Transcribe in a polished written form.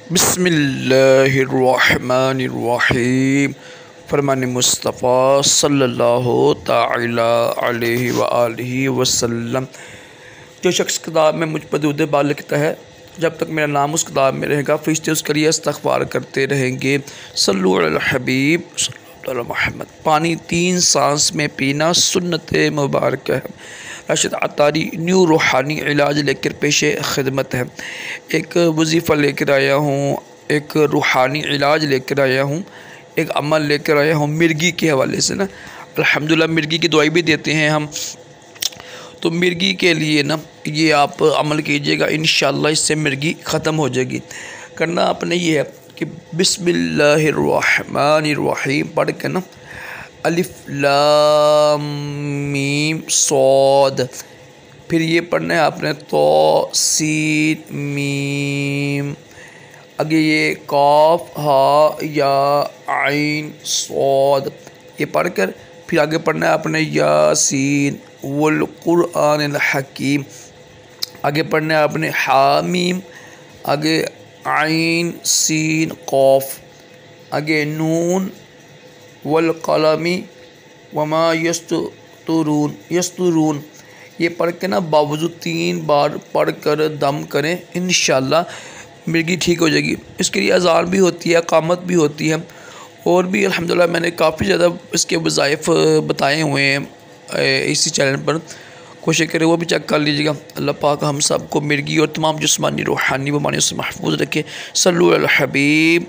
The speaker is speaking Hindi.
बिस्मिल्लाहिर्रहमानिर्रहीम। फरमान मुस्तफ़ा सल्लल्लाहु ताला अलैहि व आलिहि वसल्लम। जो शख्स किताब में मुझ पर दुरूद बारिक लिखता है, जब तक मेरा नाम उस किताब में रहेगा, फरिश्ते उसके लिए इस्तग़फ़ार करते रहेंगे। सल्लु अल हबीब सल्लल्लाहु अलैहि मोहम्मद। पानी 3 सांस में पीना सुन्नत मुबारक है। राशिद अतारी न्यू रूहानी इलाज लेकर पेशे खिदमत है। एक वजीफ़ा लेकर आया हूँ, एक रूहानी इलाज लेकर आया हूँ, एक अमल लेकर आया हूँ मिर्गी के हवाले से ना। अल्हम्दुलिल्लाह मिर्गी की दवाई भी देते हैं हम, तो मिर्गी के लिए ना ये आप अमल कीजिएगा, इंशाअल्लाह इससे मिर्गी ख़त्म हो जाएगी। करना आपने ये है कि बिस्मिल्लाहिर्रहमानिर्रहीम पढ़ के ना अलिफ लाम मीम सौद, फिर ये पढ़ना है आपने तो सीन मीम, आगे ये काफ हा या आइन सौद, ये पढ़कर फिर आगे पढ़ना है आपने यासीन वल कुरआनिल हकीम, आगे पढ़ना है आपने हामीम, आगे आइन सीन कौफ, आगे नून वल कलमी वमा यस्तुरून। ये पढ़ के ना बावजूद 3 बार पढ़ कर दम करें, इंशाअल्लाह मिर्गी ठीक हो जाएगी। इसके लिए अज़ान भी होती है, इक़ामत भी होती है, और भी अल्हम्दुलिल्लाह मैंने काफ़ी ज़्यादा इसके वज़ाइफ़ बताए हुए हैं इसी चैनल पर, कोशिश करें वो भी चेक कर लीजिएगा। अल्लाह पाक हम सब को मिर्गी और तमाम जिस्मानी रूहानी बीमारियों से महफूज रखे। सल्लु अल हबीब।